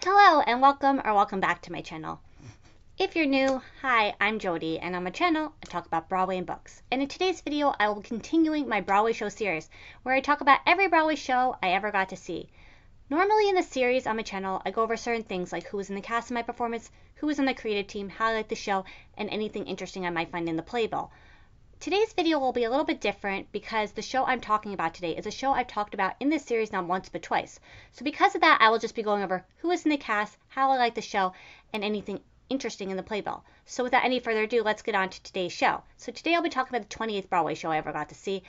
Hello and welcome back to my channel. If you're new, hi, I'm Jody, and on my channel I talk about Broadway and books. And in today's video I will be continuing my Broadway show series where I talk about every Broadway show I ever got to see. Normally in this series on my channel I go over certain things like who was in the cast of my performance, who was on the creative team, how I like the show, and anything interesting I might find in the playbill. Today's video will be a little bit different because the show I'm talking about today is a show I've talked about in this series not once but twice. So because of that, I will just be going over who is in the cast, how I like the show, and anything interesting in the playbill. So without any further ado, let's get on to today's show. So today I'll be talking about the 28th Broadway show I ever got to see,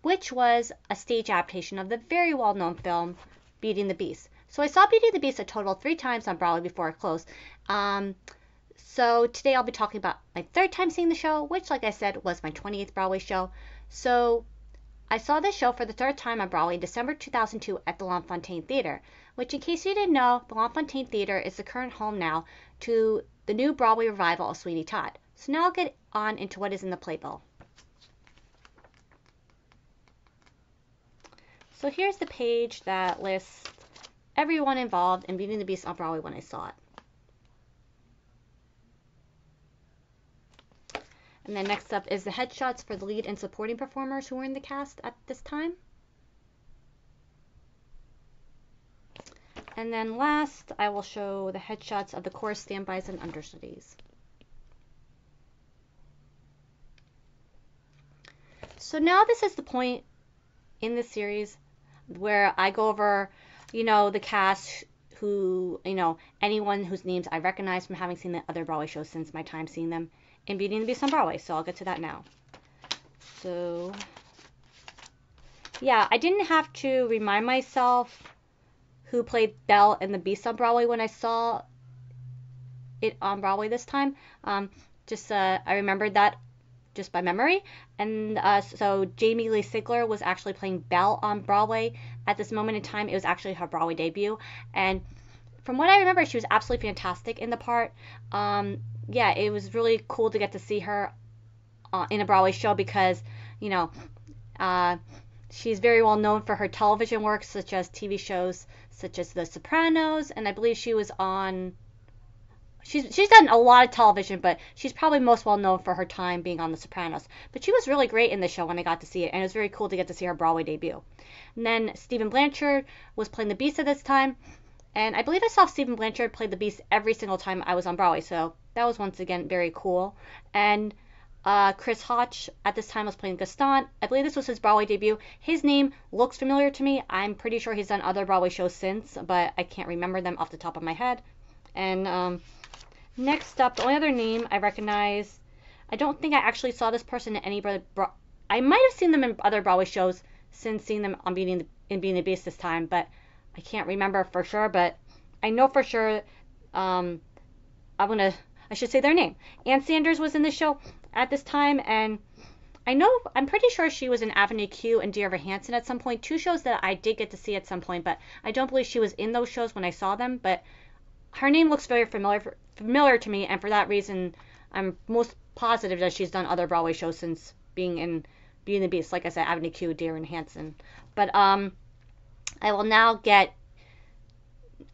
which was a stage adaptation of the very well-known film Beauty and the Beast. So I saw Beauty and the Beast a total of 3 times on Broadway before it closed. So today I'll be talking about my 3rd time seeing the show, which, like I said, was my 28th Broadway show. So I saw this show for the 3rd time on Broadway in December 2002 at the L'Enfantin Theater, which, in case you didn't know, the L'Enfantin Theater is the current home now to the new Broadway revival of Sweeney Todd. So now I'll get on into what is in the playbill. So here's the page that lists everyone involved in Beauty and the Beast on Broadway when I saw it. And then next up is the headshots for the lead and supporting performers who were in the cast at this time. And then last, I will show the headshots of the chorus standbys and understudies. So now this is the point in this series where I go over, the cast who, anyone whose names I recognize from having seen the other Broadway shows since my time seeing them in Beauty and the Beast on Broadway, so I'll get to that now. So, yeah, I didn't have to remind myself who played Belle and the Beast on Broadway when I saw it on Broadway this time. I remembered that just by memory. And so Jamie Lee Sigler was actually playing Belle on Broadway at this moment in time. It was actually her Broadway debut. And from what I remember, she was absolutely fantastic in the part. Yeah, it was really cool to get to see her in a Broadway show because, she's very well known for her television work, such as TV shows such as The Sopranos, and I believe she was on... She's done a lot of television, but she's probably most well known for her time being on The Sopranos. But she was really great in the show when I got to see it, and it was very cool to get to see her Broadway debut. And then Stephen Blanchard was playing the Beast at this time, and I believe I saw Stephen Blanchard play the Beast every single time I was on Broadway, so that was once again very cool. And Chris Hotch at this time was playing Gaston. I believe this was his Broadway debut. His name looks familiar to me. I'm pretty sure he's done other Broadway shows since, but I can't remember them off the top of my head. And next up, the only other name I recognize, I don't think I actually saw this person in any I might have seen them in other Broadway shows since seeing them on Beauty and the Beast this time, but I can't remember for sure. But I know for sure, I should say their name. Ann Sanders was in the show at this time, and I'm pretty sure she was in Avenue Q and Dear Evan Hansen at some point, 2 shows that I did get to see at some point, but I don't believe she was in those shows when I saw them. But her name looks very familiar to me, and for that reason, I'm most positive that she's done other Broadway shows since being in Beauty and the Beast, like I said, Avenue Q, Dear Evan Hansen. But I will now get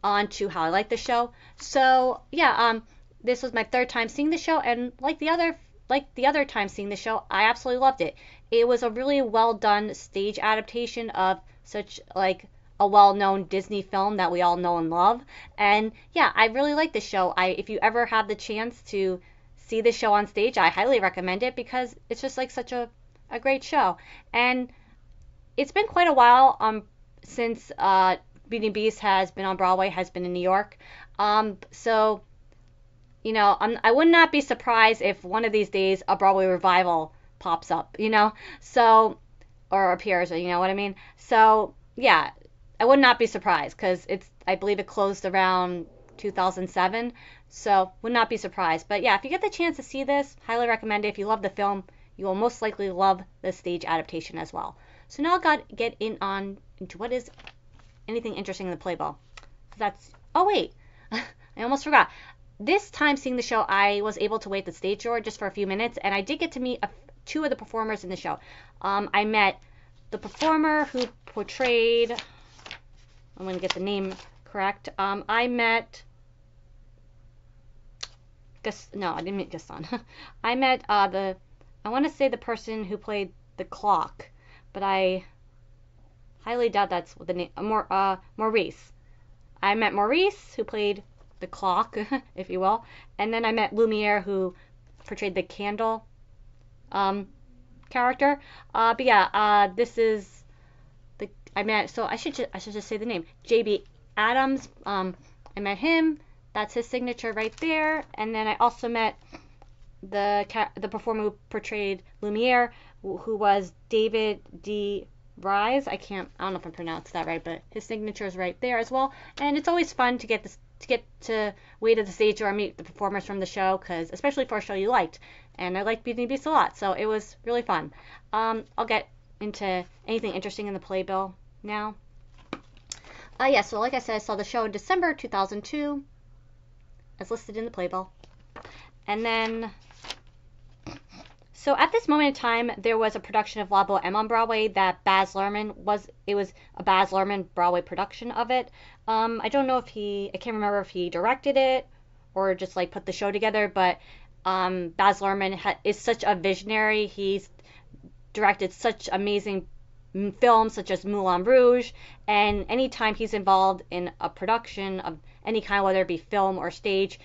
on to how I like the show. So yeah, this was my 3rd time seeing the show, and like the other time seeing the show, I absolutely loved it. It was a really well done stage adaptation of such like a well-known Disney film that we all know and love. And yeah, I really like the show. If you ever have the chance to see the show on stage, I highly recommend it because it's just like such a great show. And it's been quite a while since Beauty and the Beast has been on Broadway, has been in New York. So I would not be surprised if one of these days a Broadway revival pops up, so, or appears, you know what I mean? So yeah, I would not be surprised because I believe it closed around 2007, so would not be surprised. But yeah, if you get the chance to see this, highly recommend it. If you love the film, you will most likely love the stage adaptation as well. So now I'll get into what is anything interesting in the playbill. Oh wait, I almost forgot. This time seeing the show, I was able to wait at the stage door just for a few minutes, and I did get to meet 2 of the performers in the show. I met the performer who portrayed, I'm going to get the name correct. I met no, I didn't meet Gaston. I met I want to say the person who played the clock, but I highly doubt that's the name. Maurice. I met Maurice, who played the clock, if you will, and then I met Lumiere, who portrayed the candle character. But yeah, this is I met. So I should just say the name. JB Adams. I met him. That's his signature right there. And then I also met the performer who portrayed Lumiere, who was David D. Rise. I don't know if I pronounced that right, but his signature is right there as well. And it's always fun to get to wait at the stage or meet the performers from the show, because especially for a show you liked, and I liked Beauty and the Beast a lot, so it was really fun. I'll get into anything interesting in the playbill now. Yeah, so like I said, I saw the show in December 2002, as listed in the playbill, and then. So at this moment in time, there was a production of La Boheme on Broadway that Baz Luhrmann it was a Baz Luhrmann Broadway production of it. I don't know if I can't remember if he directed it or just like put the show together, but Baz Luhrmann is such a visionary. He's directed such amazing films such as Moulin Rouge, and anytime he's involved in a production of any kind, whether it be film or stage,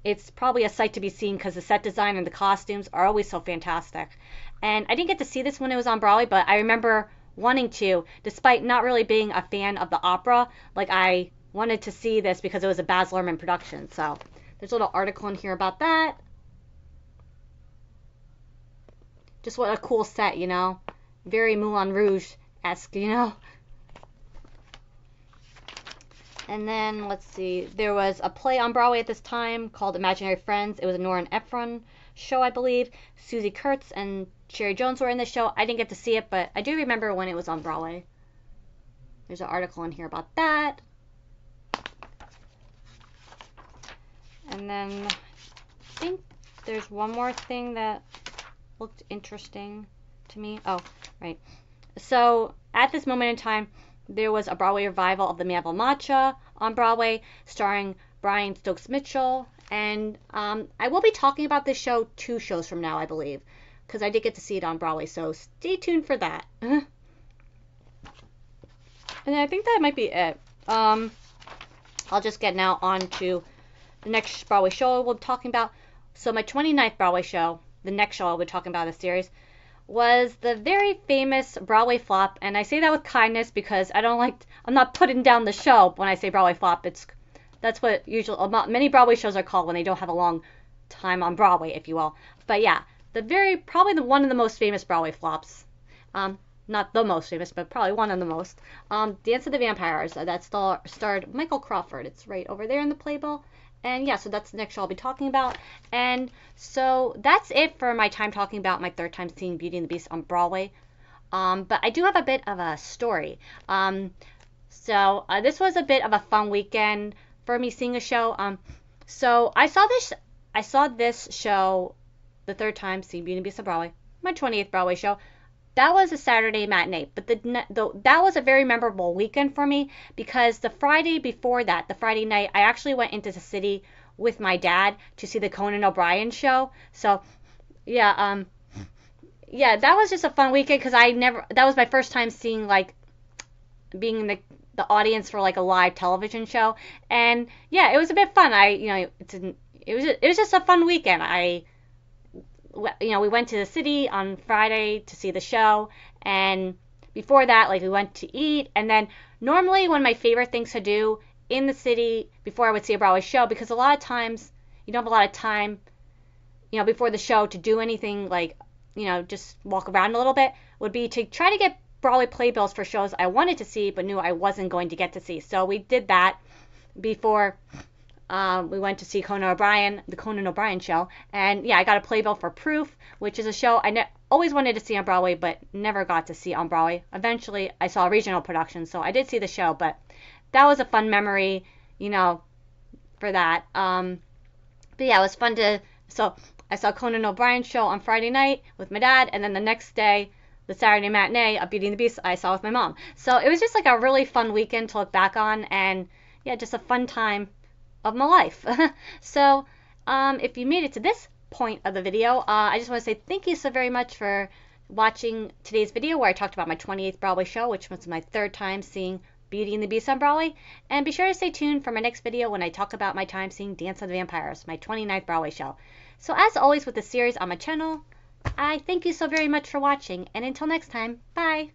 it's probably a sight to be seen, because the set design and the costumes are always so fantastic. And I didn't get to see this when it was on Broadway, but I remember wanting to, despite not really being a fan of the opera. Like, I wanted to see this because it was a Baz Luhrmann production. So there's a little article in here about that. Just what a cool set, you know? Very Moulin Rouge-esque, you know? And then, let's see, there was a play on Broadway at this time called Imaginary Friends. It was a Nora and Ephron show, I believe. Susie Kurtz and Sherry Jones were in the show. I didn't get to see it, but I do remember when it was on Broadway. There's an article in here about that. And then I think there's one more thing that looked interesting to me. Oh, right. So, at this moment in time, there was a Broadway revival of The Man of Matcha on Broadway, starring Brian Stokes Mitchell. And I will be talking about this show 2 shows from now, I believe, because I did get to see it on Broadway, so stay tuned for that. And I think that might be it. I'll just get now on to the next Broadway show we'll be talking about. So my 29th Broadway show, the next show I'll be talking about in the series, was the very famous Broadway flop, and I say that with kindness because I'm not putting down the show when I say Broadway flop. That's what many Broadway shows are called when they don't have a long time on Broadway, if you will. But yeah, probably one of the most famous Broadway flops. Not the most famous, but probably one of the most. Dance of the Vampires, that starred Michael Crawford. It's right over there in the playbill. And yeah, so that's the next show I'll be talking about. And so that's it for my time talking about my third time seeing Beauty and the Beast on Broadway. But I do have a bit of a story. So this was a bit of a fun weekend for me seeing a show. So I saw this show the third time seeing Beauty and the Beast on Broadway, my 28th Broadway show. That was a Saturday matinee, but that was a very memorable weekend for me, because the Friday before that, the Friday night, I actually went into the city with my dad to see the Conan O'Brien show. So, yeah, that was just a fun weekend, because that was my first time seeing, like, being in the audience for, like, a live television show. And yeah, it was a bit fun. It was just a fun weekend. We went to the city on Friday to see the show, and before that, like, we went to eat. And then normally one of my favorite things to do in the city before I would see a Broadway show, because a lot of times you don't have a lot of time, before the show to do anything, like, just walk around a little bit, would be to try to get Broadway playbills for shows I wanted to see but knew I wasn't going to get to see. So we did that before we went to see the Conan O'Brien show. And yeah, I got a playbill for Proof, which is a show I always wanted to see on Broadway, but never got to see on Broadway. Eventually, I saw a regional production, so I did see the show, but that was a fun memory, for that. But yeah, it was fun so I saw Conan O'Brien show on Friday night with my dad, and then the next day, the Saturday matinee of Beauty and the Beast, I saw with my mom. So it was just like a really fun weekend to look back on, and yeah, just a fun time of my life. So If you made it to this point of the video, I just want to say thank you so very much for watching today's video where I talked about my 28th Broadway show, which was my 3rd time seeing Beauty and the Beast on Broadway. And be sure to stay tuned for my next video when I talk about my time seeing Dance of the Vampires, my 29th Broadway show. So as always with the series on my channel, I thank you so very much for watching, and until next time, bye!